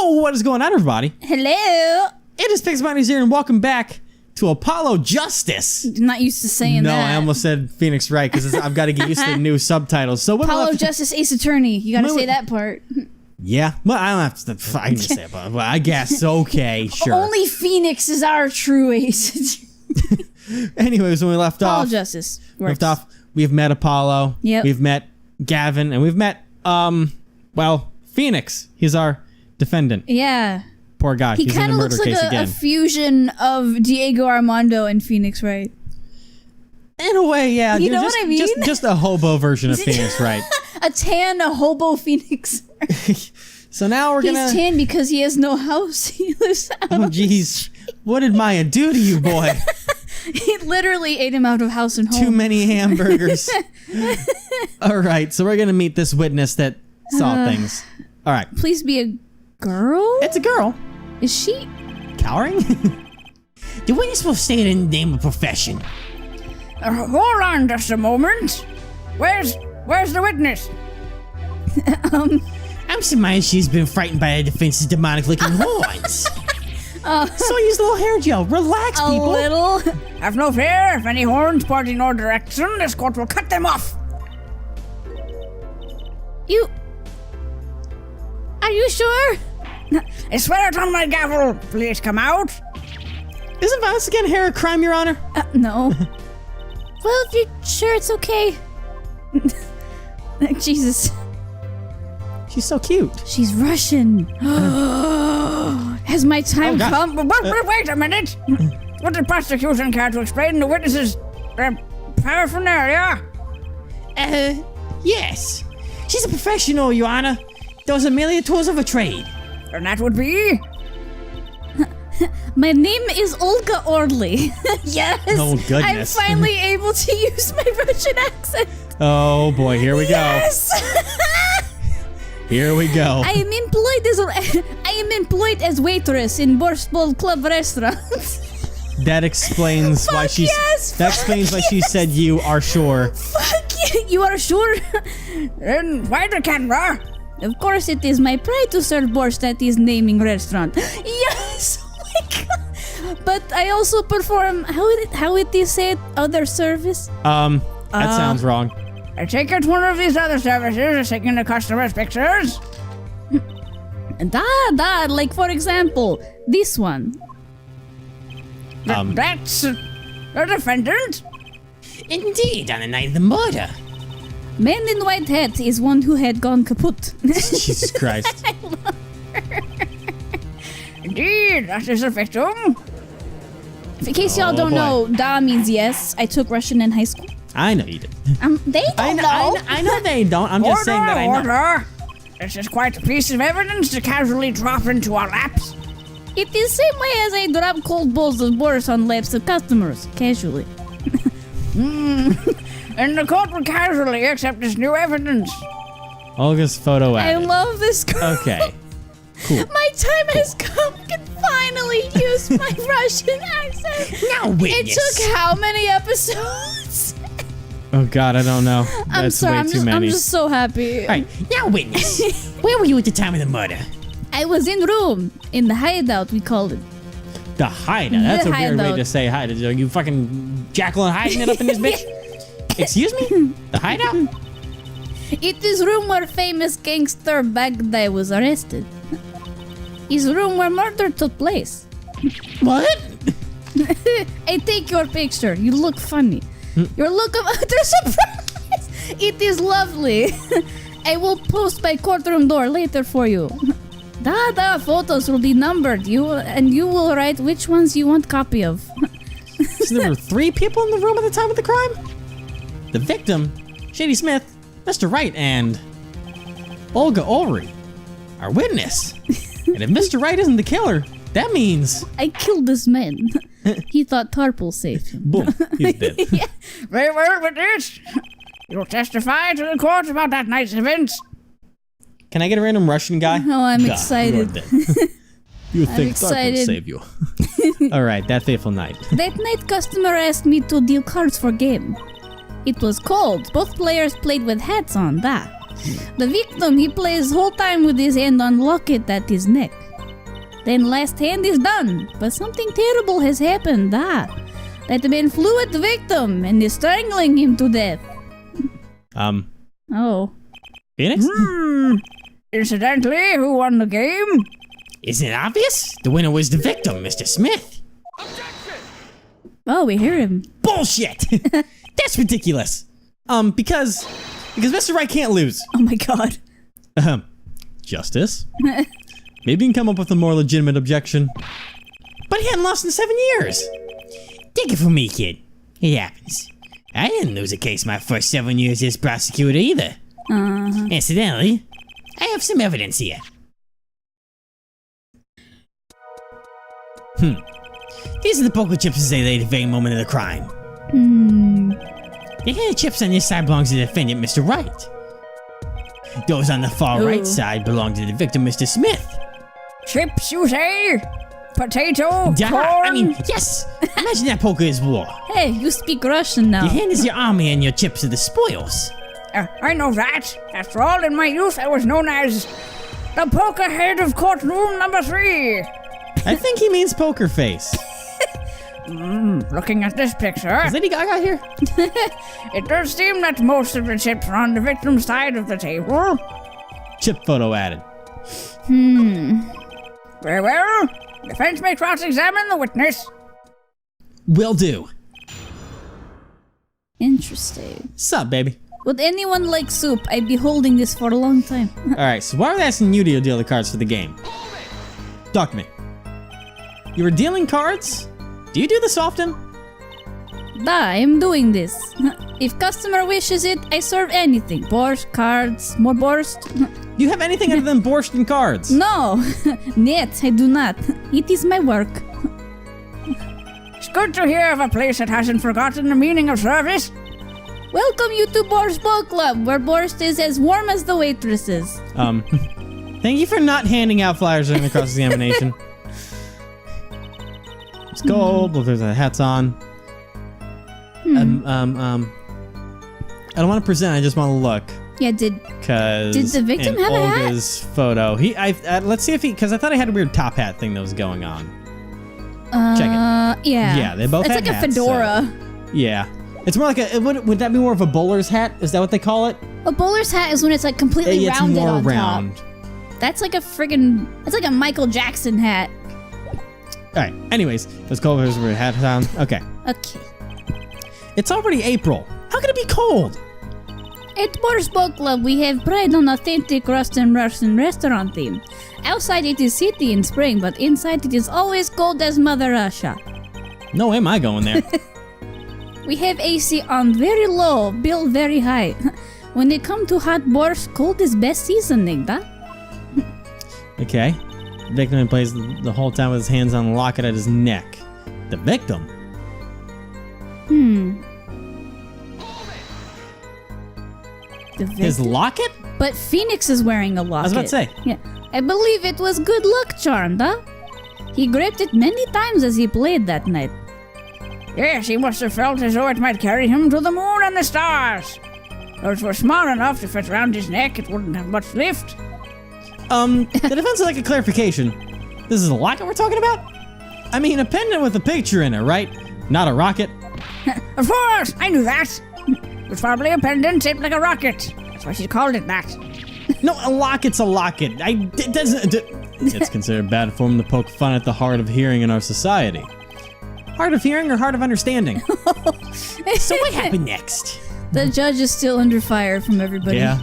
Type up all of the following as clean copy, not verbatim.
Yo, what is going on, everybody? Hello. It is Pixmoney's here, and welcome back to Apollo Justice. I'm not used to saying that. No, I almost said Phoenix Wright because I've got to get used to the new subtitles. So Apollo Justice Ace Attorney. You got to say that part. Yeah, well, I don't have to. I can say it, but I guess okay, sure. Only Phoenix is our true ace. Anyways, when we left Apollo off, Justice works. We've met Apollo. Yep. We've met Gavin, and we've met Phoenix. He's our defendant. Yeah. Poor guy. He He's in a kind of murder looks case like again. a fusion of Diego Armando and Phoenix Wright. In a way, yeah. You know what I mean? Just a hobo version of Phoenix Wright. A hobo Phoenix. So now we're gonna. He's tan because he has no house. He lives out Oh, of jeez. What did Maya do to you, boy? He literally ate him out of house and home. Too many hamburgers. All right, so we're gonna meet this witness that saw things. All right. Please be a girl? It's a girl. Is she? Cowering? The witness will state in the name of profession. Hold on just a moment. Where's the witness? I'm surmised she's been frightened by a defense's demonic-looking horns. So use a little hair gel. Relax, A people. little? Have no fear. If any horns point in your direction, this court will cut them off. Are you sure? I swear it on my gavel. Please come out. Isn't violence against hair a crime, Your Honor? No. Well, if you're sure it's okay. Jesus. She's so cute. She's Russian. Has my time God. come? Wait a minute. What did prosecution care to explain the witness's paraphernalia? Yes. She's a professional, Your Honor. Those are merely tools of a trade. And that would be? My name is Olga Orly. Yes. Oh, goodness. I'm finally able to use my Russian accent. Oh, boy, here we go. Yes. Here we go. I am employed as waitress in Borsbol Club restaurant. That explains why she's. yes, That explains why she said you are sure. Fuck you! You are sure? Then why the camera? Of course, it is my pride to serve borscht at this naming restaurant. Yes! Oh my god! But I also perform how it is said other service. That sounds wrong. I take it one of these other services is taking the customer's pictures. Like for example, this one. That's the defendant. Indeed, on the night of the murder. Man in white hat is one who had gone kaput. Jesus Christ. Indeed, that is the victim. In case y'all don't boy. know, da means yes. I took Russian in high school. I know you did. They don't know. I know they don't. I'm just saying that I know. Order. This is quite a piece of evidence to casually drop into our laps. It is same way as I drop cold bowls of borscht on laps of customers, casually. And the court will casually accept this new evidence. Olga's photo I added. love this girl. Okay. Cool. My time has come. I can finally use my Russian accent. Now witness. It took how many episodes? Oh God, I don't know. I'm That's sorry. way too many. I'm just so happy. All right, now witness. Where were you at the time of the murder? I was in room in the hideout. We called it. The hideout. That's The a weird way hideout. to say hideout. Are you fucking Jacqueline hiding it up in this bitch? Excuse me? The hideout? It is room where famous gangster Baghdad was arrested. Is room where murder took place. What? I take your picture. You look funny. Your look of utter surprise. It is lovely. I will post by courtroom door later for you. Photos will be numbered. You will write which ones you want copy of. So there were 3 people in the room at the time of the crime? The victim, Shady Smith, Mr. Wright, and Olga Orly, our witness. And if Mr. Wright isn't the killer, that means... I killed this man. He thought Tarp will save him. Boom, he's dead. Yeah. Very well, witness. You'll testify to the court about that night's events. Can I get a random Russian guy? Oh, I'm God, excited. You are dead. You think Tarp will excited. save you. Alright, that fateful night. That night, customer asked me to deal cards for game. It was cold. Both players played with hats on. The victim, he plays whole time with his hand on locket at his neck. then last hand is done. But something terrible has happened. That man flew at the victim and is strangling him to death. Oh. Phoenix? Incidentally, who won the game? Isn't it obvious? The winner was the victim, Mr. Smith. Oh, we hear him. Bullshit! That's ridiculous. Because Mr. Right can't lose. Oh my god. Justice? Maybe you can come up with a more legitimate objection. But he hadn't lost in 7 years. Take it from me, kid. It happens. I didn't lose a case my first 7 years as prosecutor either. Incidentally, I have some evidence here. These are the poker chips as they lay at the very moment of the crime. The hand of chips on this side belongs to the defendant, Mr. Wright. Those on the far right side belong to the victim, Mr. Smith. Chips, you say? Potato? Duh, Corn? I mean, yes! Imagine that poker is war. Hey, you speak Russian now. Your hand is your army and your chips are the spoils. I know that. After all, in my youth, I was known as the poker head of courtroom number 3. I think he means poker face. Looking at this picture, Is Lady Gaga here? it does seem that most of the chips are on the victim's side of the table. Chip photo added. Very well. Defense may cross-examine the witness. Will do. Interesting. Sup, baby? Would anyone like soup? I'd be holding this for a long time. Alright, so why are they asking you to deal the cards for the game? Talk to me. You were dealing cards? Do you do this often? I'm doing this. If customer wishes it, I serve anything. Borscht, cards, more borscht. Do you have anything other than borscht and cards? No, net, I do not. It is my work. It's good to hear of a place that hasn't forgotten the meaning of service. Welcome you to Borscht Ball Club, where borscht is as warm as the waitresses. Thank you for not handing out flyers during the cross-examination. It's cold, well, there's the hats on. I don't want to present, I just want to look. Yeah, did the victim in have a hat? Olga's photo, let's see if because I thought he had a weird top hat thing that was going on. Check it. Yeah. Yeah, they both It's had like hats, a fedora. so- yeah. It's more like a, would that be more of a bowler's hat? Is that what they call it? A bowler's hat is when it's like completely It's rounded more on round. top. That's like a friggin', that's like a Michael Jackson hat. Alright, anyways, let's go over his hat on. Okay. Okay. It's already April. How can it be cold? At Borscht Ball Club, we have pride on authentic Russian restaurant theme. Outside it is city in spring, but inside it is always cold as Mother Russia. No way am I going there. We have AC on very low, bill very high. When it come to hot borscht, cold is best seasoning, da? Okay. The victim plays the whole time with his hands on the locket at his neck. The victim? The His victim? locket? But Phoenix is wearing a locket. I was about to say. Yeah. I believe it was good luck charm, da? He grabbed it many times as he played that night. Yes, he must have felt as though it might carry him to the moon and the stars. Those were small enough to fit around his neck, it wouldn't have much lift. The defense would like a clarification. This is a locket we're talking about? I mean, a pendant with a picture in it, right? Not a rocket? Of course, I knew that. It was probably a pendant shaped like a rocket. That's why she called it that. No, a locket's a locket. It doesn't... It's considered bad form to poke fun at the hard of hearing in our society. Hard of hearing or hard of understanding? So what happened next? The judge is still under fire from everybody. Yeah.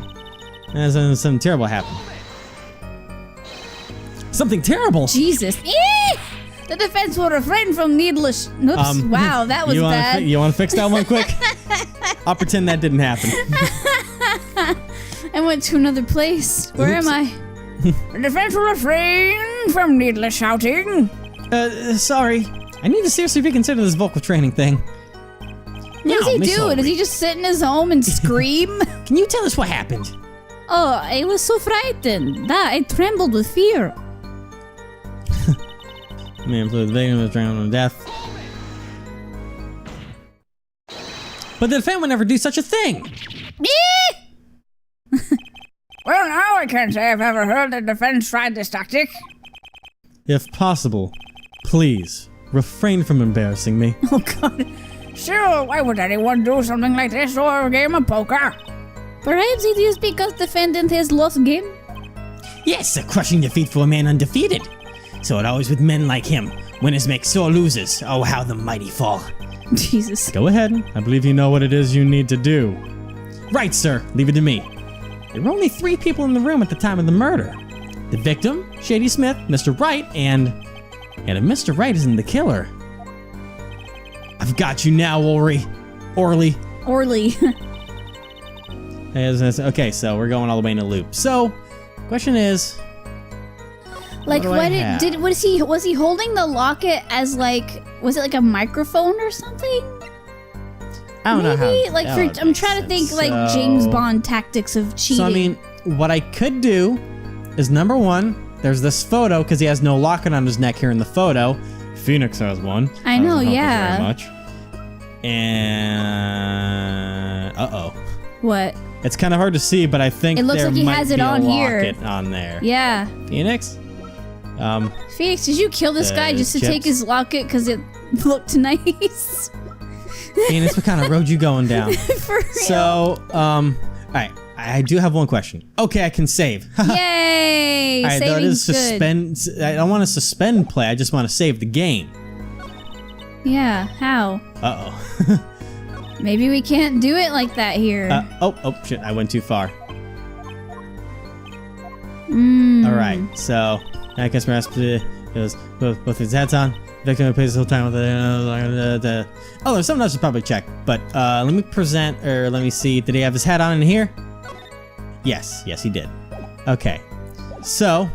And something terrible happened. Something terrible? Jesus. The defense will refrain from needless... Oops. Wow, that was bad. You want to fix that one quick? I'll pretend that didn't happen. I went to another place. Where Oops. am I? The defense will refrain from needless shouting. Sorry. I need to seriously reconsider this vocal training thing. What does he do? Does he just sit in his home and scream? Can you tell us what happened? Oh, I was so frightened. I trembled with fear. Man, the victim was drowned to death. But the defendant would never do such a thing. Well, now I can't say I've ever heard the defense tried this tactic. If possible, please refrain from embarrassing me. Oh God. Sure, why would anyone do something like this or a game of poker? Perhaps it is because defendant has lost game. Yes, a crushing defeat for a man undefeated. So it always with men like him. Winners make sore losers. Oh, how the mighty fall. Jesus. Go ahead. I believe you know what it is you need to do. Right, sir. Leave it to me. There were only 3 people in the room at the time of the murder. The victim, Shady Smith, Mr. Wright, and if Mr. Wright isn't the killer. I've got you now, Orly. Orly. Okay, so we're going all the way in a loop. So, question is, Like, what do I was he holding the locket as like, was it like a microphone or something? I don't know how. Like, I'm trying to think like James Bond tactics of cheating. So I mean, what I could do is number 1, there's this photo because he has no locket on his neck here in the photo. Phoenix has one. I know, Doesn't help us yeah. Very much. And What? it's kind of hard to see, but I think It looks there like he might has it be on a here. locket on there. Yeah. Phoenix. Phoenix, did you kill this guy just to chips. take his locket because it looked nice? Phoenix, what kind of road you going down? For real. So, all right, I do have one question. Okay, I can save. Yay! All right, though it is Saving's suspend. I don't want to suspend play. I just want to save the game. good. Yeah, how? Uh-oh. Maybe we can't do it like that here. Oh, shit, I went too far. All right, so I guess we're asked to goes both his hats on. Victim who plays the whole time with the. Oh, there's something else to probably check. But let me see. Did he have his hat on in here? Yes, he did. Okay, so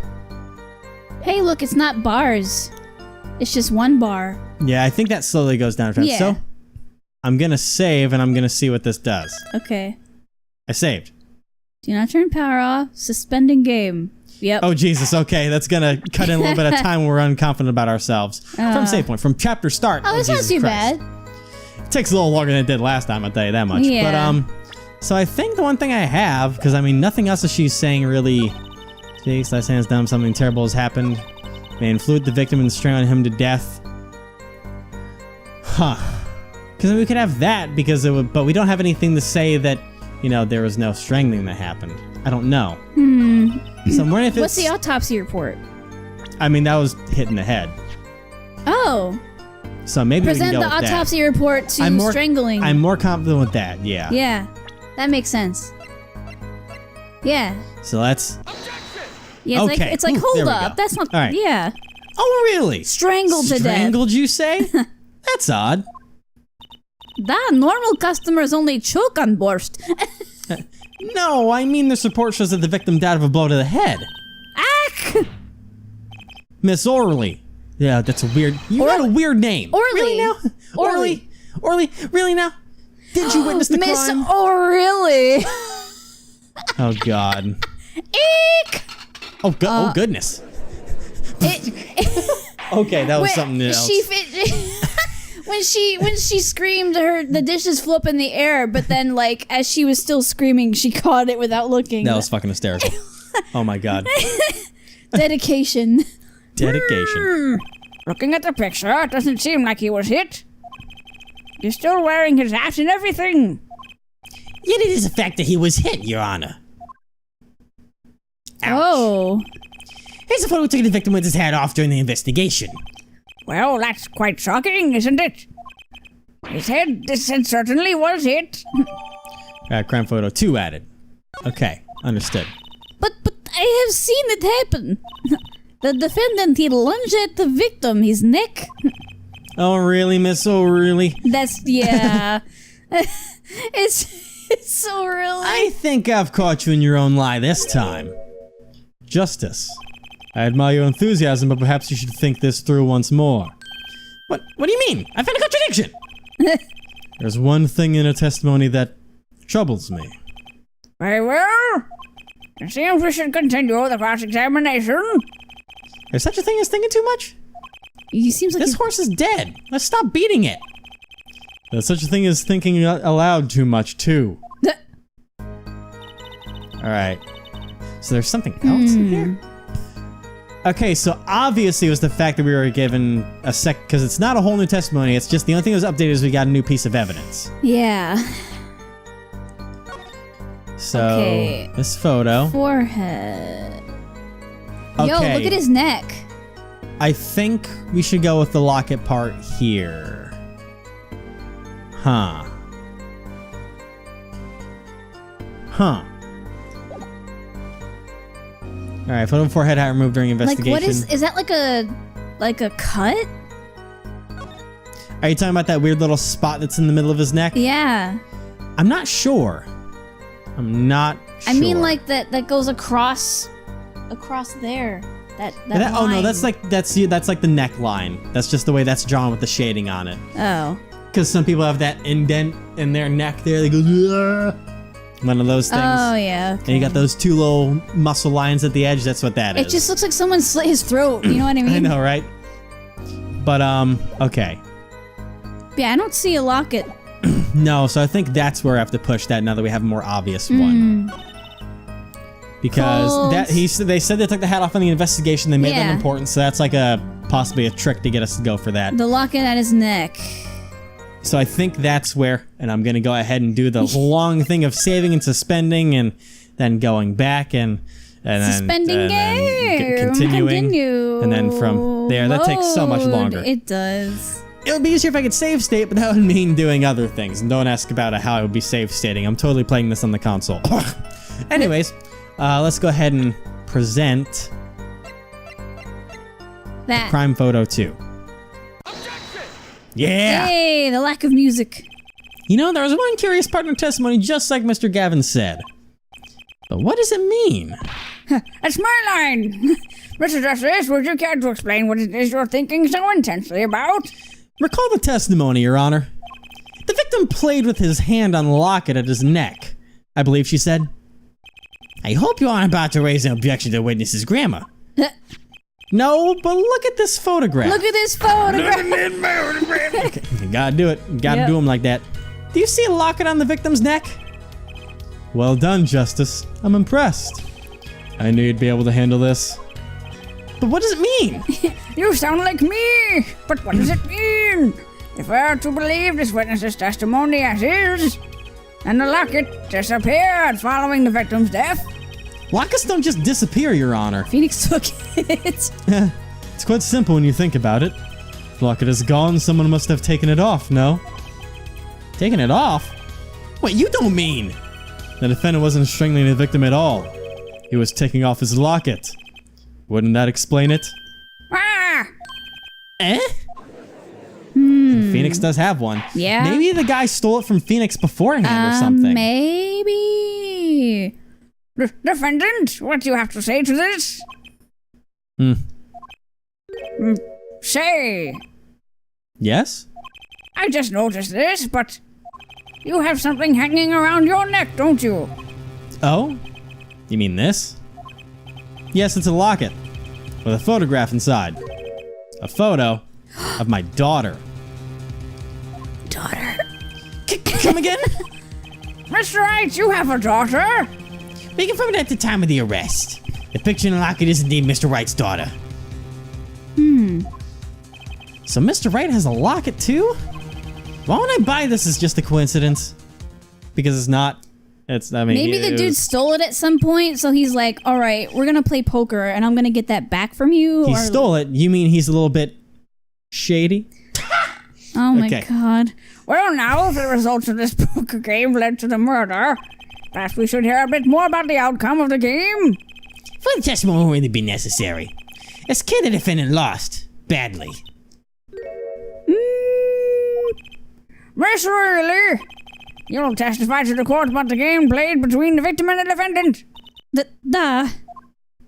Hey, look, it's not bars. It's just one bar. yeah, I think that slowly goes down. Yeah. So I'm gonna save and I'm gonna see what this does. Okay. I saved. Do not turn power off. Suspending game. Yep. Oh Jesus! Okay, that's gonna cut in a little bit of time when we're unconfident about ourselves. From save point, from chapter start. Oh, that's not Jesus too Christ. bad. It takes a little longer than it did last time. I'll tell you that much. Yeah. But so I think the one thing I have, because I mean nothing else that she's saying really. Takes last hands down. Something terrible has happened. They influenced the victim and strangled him to death. Huh? Because we could have that because it would, but we don't have anything to say that there was no strangling that happened. I don't know. So I'm wondering if What's the autopsy report? I mean, that was hit in the head. Oh. So maybe Present we the can go with autopsy report to strangling. I'm more confident with that. Yeah. Yeah. That makes sense. Yeah. So let's. Yeah, Okay. it's like Ooh, hold there we up. go. That's not. All right. Yeah. Oh really? Strangled to death. Strangled, you say? That's odd. That normal customers only choke on borscht. No, I mean the report shows that the victim died of a blow to the head. Ack! Miss Orly. Yeah, that's a weird. You got a weird name. Orly. Really now? Orly. Orly. Really now? Did you witness the Miss crime? O'Reilly. Oh God. Eek! Oh, oh goodness. Okay, that was something else. When she screamed, the dishes flew up in the air, but then like as she was still screaming, she caught it without looking. That was fucking hysterical. Oh my God. Dedication. Dedication. Looking at the picture, it doesn't seem like he was hit. He's still wearing his hat and everything. Yet it is a fact that he was hit, Your Honor. Ouch. Oh. Here's a photo taking the victim with his hat off during the investigation. Well, that's quite shocking, isn't it? His head certainly was hit. Crime photo 2 added. Okay, understood. But I have seen it happen. The defendant, he lunged at the victim, his neck. Oh, really, Miss O'Reilly? That's, yeah. It's so really. I think I've caught you in your own lie this time. Justice. I admire your enthusiasm, but perhaps you should think this through once more. What do you mean? I found a contradiction! There's one thing in a testimony that troubles me. Very well. It seems we should continue the cross-examination. There's such a thing as thinking too much? He seems like This horse is dead. Let's stop beating it. There's such a thing as thinking aloud too much, too. Alright. So there's something else in here? Okay, so obviously it was the fact that we were given a sec, because it's not a whole new testimony. It's just the only thing that was updated is we got a new piece of evidence. Yeah. So Okay. this photo. Forehead. Okay. Yo, look at his neck. I think we should go with the locket part here. Huh. All right, photo of forehead hat removed during investigation. Like, what is that like a cut? Are you talking about that weird little spot that's in the middle of his neck? Yeah. I'm not sure. I'm not sure. I mean, like that goes across there. That Oh no, line. that's like the neckline. That's just the way that's drawn with the shading on it. Oh. Because some people have that indent in their neck there. They go, "Ugh." One of those things. Oh yeah. Okay. And you got those two little muscle lines at the edge. That's what that is. It just looks like someone slit his throat. You know what I mean? I know, right? But okay. Yeah, I don't see a locket. No, so I think that's where I have to push that now that we have a more obvious one. Because Cold. they said they took the hat off on the investigation. They made them Yeah. important, so that's like possibly a trick to get us to go for that. The locket at his neck. So I think that's where, and I'm gonna go ahead and do the long thing of saving and suspending, and then going back and Suspending game. continuing, Continue. and then from there. That takes so much Load. longer. It does. It would be easier if I could save state, but that would mean doing other things. And don't ask about how I would be save stating. I'm totally playing this on the console. Anyways, let's go ahead and present That. crime photo 2. Yeah! Hey, the lack of music. You know, there was one curious part in the testimony, just like Mr. Gavin said. But what does it mean? That's my line. Mr. Justice, would you care to explain what it is you're thinking so intensely about? Recall the testimony, Your Honor. The victim played with his hand on the locket at his neck, I believe she said. I hope you aren't about to raise an objection to the witness's grammar. No, but look at this photograph. Look at this photograph. Okay, you gotta do it. You gotta do them like that. Do you see a locket on the victim's neck? Well done, Justice. I'm impressed. I knew you'd be able to handle this. But what does it mean? You sound like me, but what does it mean? If we're to believe this witness's testimony as is, and the locket disappeared following the victim's death, Lockets don't just disappear, Your Honor. Phoenix took it. It's quite simple when you think about it. If the locket is gone, someone must have taken it off, no? Taken it off? Wait, you don't mean? The defendant wasn't strangling the victim at all. He was taking off his locket. Wouldn't that explain it? ah! Eh? Phoenix does have one. Yeah. Maybe the guy stole it from Phoenix beforehand or something. Maybe. Defendant, what do you have to say to this? Say, Yes? I just noticed this, but you have something hanging around your neck, don't you? Oh? You mean this? Yes, it's a locket. With a photograph inside. A photo of my daughter. Daughter. Come again? Mr. Wright, you have a daughter? We confirmed at the time of the arrest. The picture in the locket is indeed Mr. Wright's daughter. So Mr. Wright has a locket too? Why would I buy this as just a coincidence? Because it's not. Maybe the dude stole it at some point, so he's like, all right, we're going to play poker, and I'm going to get that back from you. He stole it. You mean he's a little bit shady? Oh my Okay. god. Well, now, if the results of this poker game led to the murder, perhaps we should hear a bit more about the outcome of the game. For the testimony won't really be necessary. It's clear the defendant lost. Badly. Miss Orly, you'll testify to the court about the game played between the victim and the defendant.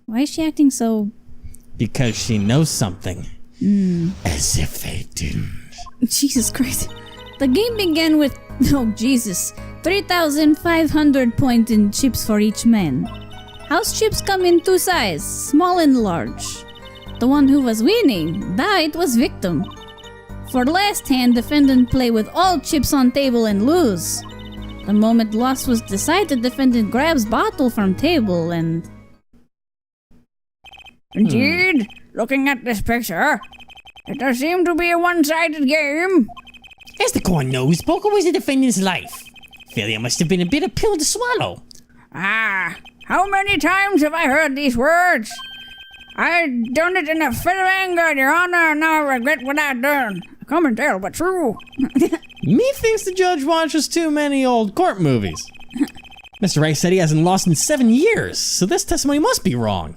Why is she acting so... Because she knows something. As if they didn't. Jesus Christ. The game began with, oh Jesus, 3,500 points in chips for each man. House chips come in two sizes, small and large. The one who was winning, died, was victim. For last hand, defendant play with all chips on table and lose. The moment loss was decided, defendant grabs bottle from table and... Indeed, looking at this picture, it does seem to be a one-sided game. As the coin knows, poker was the defendant's life. Failure must have been a bitter pill to swallow. Ah, how many times have I heard these words? I done it in a fit of anger, Your Honor, and now I regret what I done. A common tale, but true. Methinks the judge watches too many old court movies. Mr. Wright said he hasn't lost in 7 years, so this testimony must be wrong.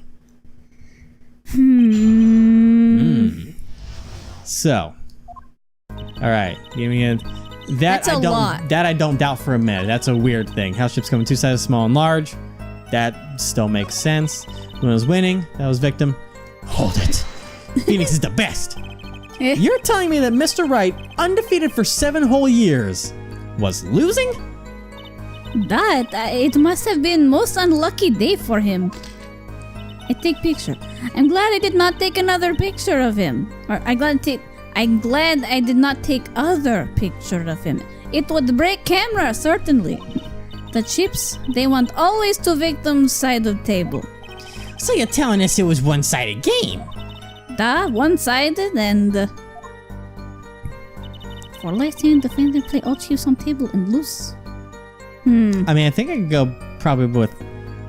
So, all right, give me a. That's a lot. That I don't doubt for a minute. That's a weird thing. House chips come in 2 sizes, small and large. That still makes sense. When I was winning, that was victim. Hold it. Phoenix is the best. You're telling me that Mr. Wright, undefeated for 7 whole years, was losing? It must have been most unlucky day for him. I take picture. I'm glad I did not take another picture of him. Or I'm glad I did not take other picture of him. It would break camera, certainly. The chips, they went always to victim's side of table. So you're telling us it was one-sided game? One-sided and... for last hand, defendant play all chips on table and lose. I mean, I think I could go probably with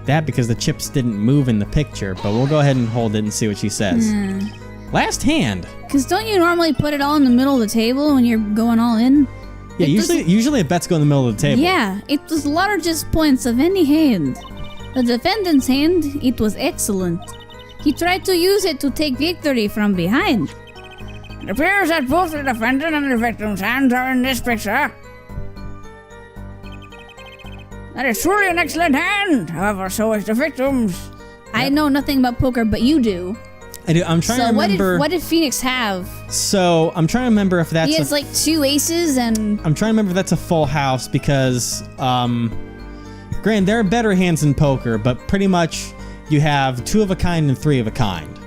that because the chips didn't move in the picture, but we'll go ahead and hold it and see what she says. Last hand. Because don't you normally put it all in the middle of the table when you're going all in? Yeah, usually a bet's go in the middle of the table. Yeah, it was largest points of any hand. The defendant's hand, it was excellent. He tried to use it to take victory from behind. It appears that both the defendant and the victim's hands are in this picture. That is truly an excellent hand. However, so is the victim's. I know nothing about poker, but you do. I do. I'm trying to remember. What did Phoenix have? So I'm trying to remember if that's. He has like 2 aces and. I'm trying to remember if that's a full house because, granted, there are better hands in poker, but pretty much you have 2 of a kind and 3 of a kind,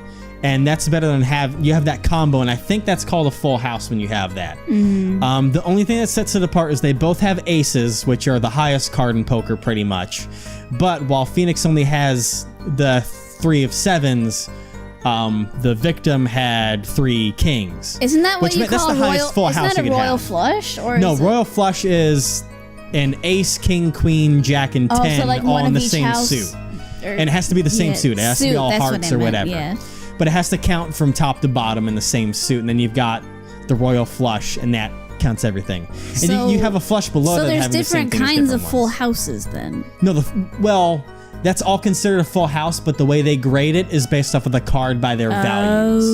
and that's better than you have that combo, and I think that's called a full house when you have that. The only thing that sets it apart is they both have aces, which are the highest card in poker, pretty much. But while Phoenix only has the 3 of 7s. The victim had 3 kings. Isn't that what you call that's the highest full house Isn't that you a could royal have. flush? Or No, is royal flush is an ace, king, queen, jack, and 10 so like all one in of the each same house? suit. And it has to be the same suit. It has to be all that's hearts what I or meant, whatever. yeah. But it has to count from top to bottom in the same suit. And then you've got the royal flush, and that counts everything. And you have a flush below that So there's having the same different thing as kinds of different full ones. houses then. No, well, that's all considered a full house, but the way they grade it is based off of the card by their values.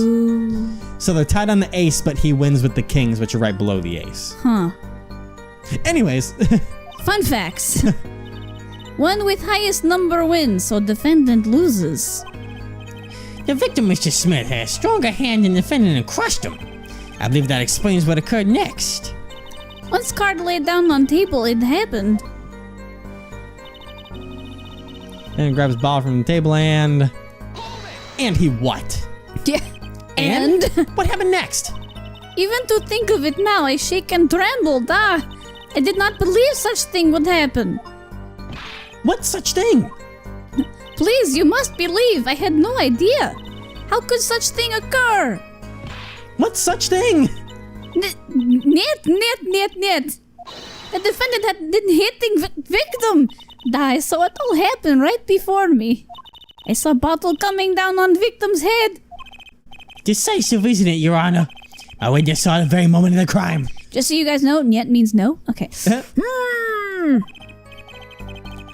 So they're tied on the ace, but he wins with the kings, which are right below the ace. Huh. Anyways. Fun facts. One with highest number wins, so defendant loses. The victim, Mr. Smith, had a stronger hand than the defendant and crushed him. I believe that explains what occurred next. Once card laid down on table, it happened. And grabs ball from the table and he what? Yeah. And? What happened next? Even to think of it now, I shake and trembled. I did not believe such thing would happen. What such thing? Please, you must believe. I had no idea. How could such thing occur? What such thing? Net. The defendant didn't hitting victim. I saw it all happen right before me. I saw bottle coming down on victim's head. Decisive, isn't it, Your Honor? My witness saw the very moment of the crime. Just so you guys know, "niet" means no. Okay.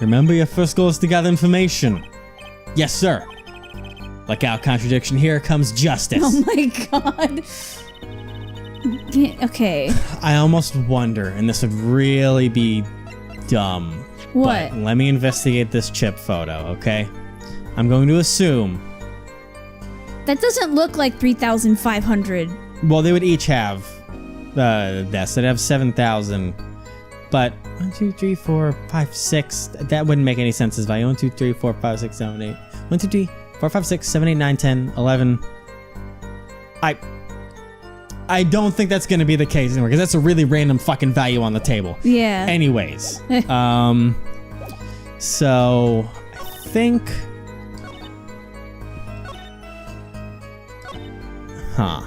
Remember, your first goal is to gather information. Yes, sir. Look out, contradiction. Here comes justice. Oh my god. Yeah, okay. I almost wonder, and this would really be dumb. What? But let me investigate this chip photo, okay? I'm going to assume. That doesn't look like 3,500. Well, they would each have this. They'd have 7,000. But 1, 2, 3, 4, 5, 6. That wouldn't make any sense as value. 1, 2, 3, 4, 5, 6, 7, 8. 1, 2, 3, 4, 5, 6, 7, 8, 9, 10, 11. I don't think that's going to be the case anymore, because that's a really random fucking value on the table. Yeah. Anyways. So, I think... Huh.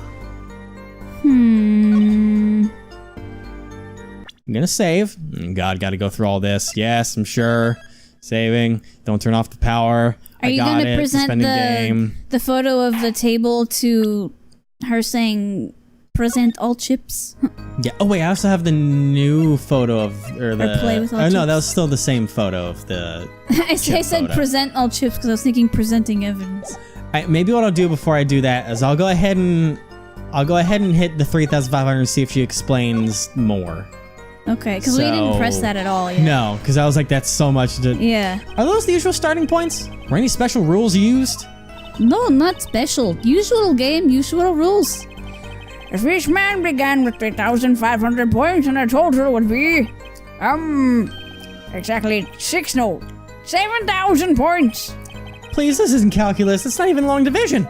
Hmm. I'm gonna save. God, gotta go through all this. Yes, I'm sure. Saving. Don't turn off the power. Are you got gonna it. present Suspending game. the photo of the table to her saying, "Present all chips"? Yeah. Oh wait, I also have the new photo of play with all no, that chips. was still the same photo of the. I said photo. present all chips because I was thinking presenting evidence. Maybe what I'll do before I do that is I'll go ahead and hit the 3,500 and see if she explains more. Okay, because we didn't press that at all yet. No, because I was like, that's so much to. Yeah. Are those the usual starting points? Were any special rules used? No, not special. Usual game, usual rules. If each man began with 3,500 points, and the total would be, exactly 7,000 points. Please, this isn't calculus. It's not even long division.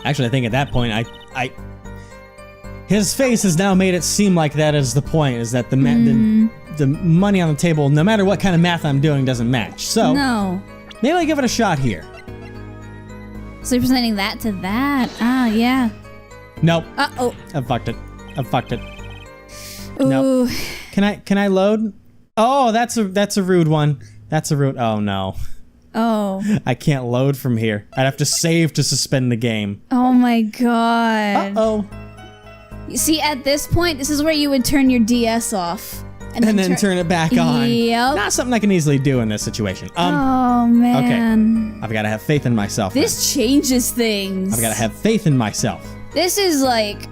Actually, I think at that point, his face has now made it seem like that is the point, is that the money on the table, no matter what kind of math I'm doing, doesn't match. So, No. maybe I give it a shot here. So you're presenting that to that. Ah, yeah. Nope. Uh-oh. I fucked it. Ooh. No. Can I load? Oh, that's a rude one. That's a rude. Oh no. Oh. I can't load from here. I'd have to save to suspend the game. Oh my god. Uh-oh. You see, at this point, this is where you would turn your DS off. And then turn it back on. Yep. Not something I can easily do in this situation. Oh man. I've got to have faith in myself. This changes things. I've got to have faith in myself. This is like,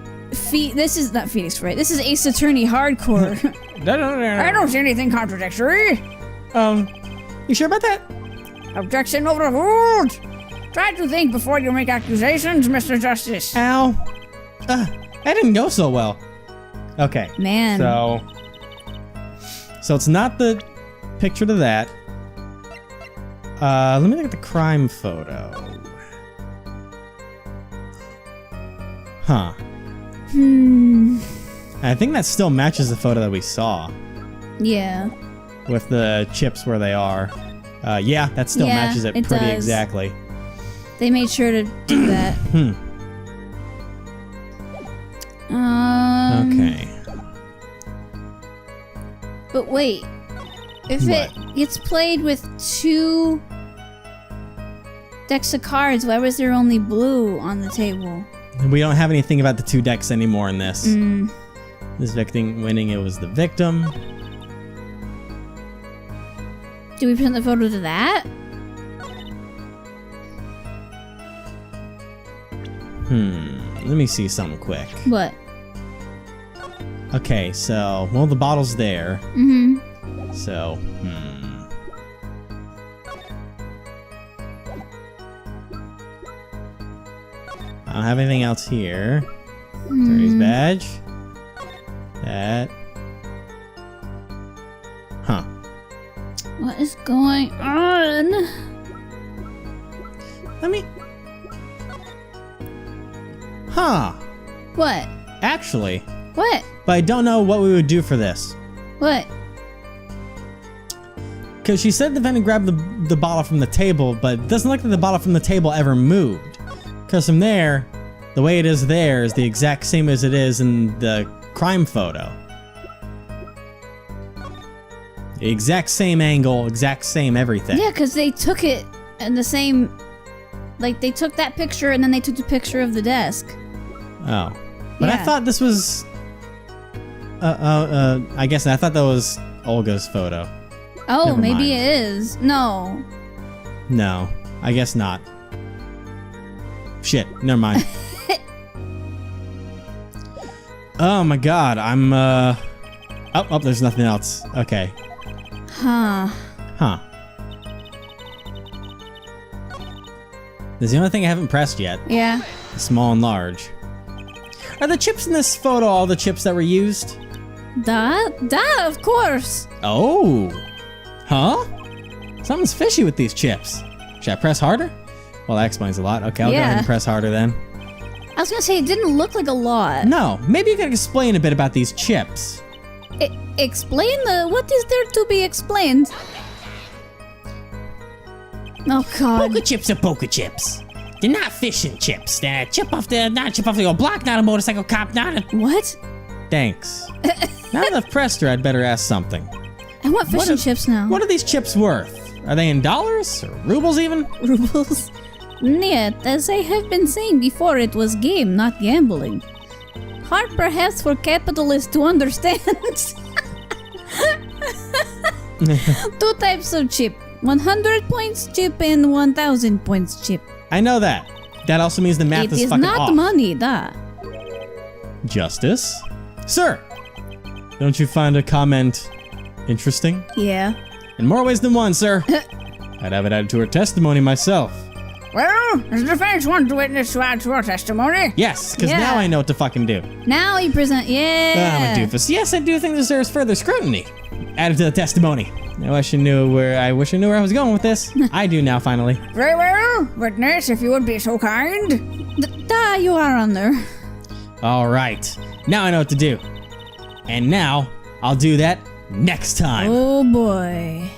this is not Phoenix Wright. This is Ace Attorney hardcore. I don't see anything contradictory. You sure about that? Objection overruled. Try to think before you make accusations, Mr. Justice. Ow. That didn't go so well. Okay. Man. So it's not the picture to that. Let me look at the crime photo. Huh. I think that still matches the photo that we saw. Yeah. With the chips where they are. Yeah, that still matches it pretty does. exactly. They made sure to do that. Okay. But wait, if it gets played with 2 decks of cards, why was there only blue on the table? We don't have anything about the 2 decks anymore in this. This victim winning, it was the victim. Do we present the photo to that? Let me see something quick. What? Okay, so, well, the bottle's there. So, I don't have anything else here. Attorney's badge. That. Huh. What is going on? Let me. Huh. What? Actually. What? But I don't know what we would do for this. What? Because she said the vendor grabbed the bottle from the table, but it doesn't look like the bottle from the table ever moved. Because from there, the way it is there is the exact same as it is in the crime photo. The exact same angle, exact same everything. Yeah, because they took it in the same... Like, they took that picture and then they took the picture of the desk. Oh. But I Yeah. thought this was... I guess I thought that was Olga's photo. Oh, Never maybe mind. it is. No. No, I guess not. Shit, never mind. Oh my god, I'm, Oh, there's nothing else. Okay. Huh. Huh. This is the only thing I haven't pressed yet. Yeah. Small and large. Are the chips in this photo all the chips that were used? Duh, of course. Oh. Huh? Something's fishy with these chips. Should I press harder? Well, that explains a lot. Okay, I'll go ahead and press harder then. I was gonna say, it didn't look like a lot. No, maybe you can explain a bit about these chips. Explain what is there to be explained? Oh god. Poker chips are poker chips. They're not fish and chips. They're not a chip off the old block, not a motorcycle cop, not a... What? Thanks. Now that I've pressed her, I'd better ask something. I want fish and chips now. What are these chips worth? Are they in dollars? Or rubles even? Rubles? Yet, as I have been saying before, it was game, not gambling. Hard perhaps for capitalists to understand. 2 types of chip. 100 points chip and 1000 points chip. I know that. That also means the math is fucking off. It is not money, da. Justice? Sir! Don't you find a comment interesting? Yeah. In more ways than one, sir. I'd have it added to her testimony myself. Well, does the defense want to witness to add to our testimony? Yes, because Yeah. now I know what to fucking do. Now you present, yeah. I'm a doofus. Yes, I do think this deserves further scrutiny. Added to the testimony. I wish I knew where I was going with this. I do now, finally. Very well. Witness, if you would be so kind. Da, you are under. All right. Now I know what to do. And now, I'll do that next time. Oh boy.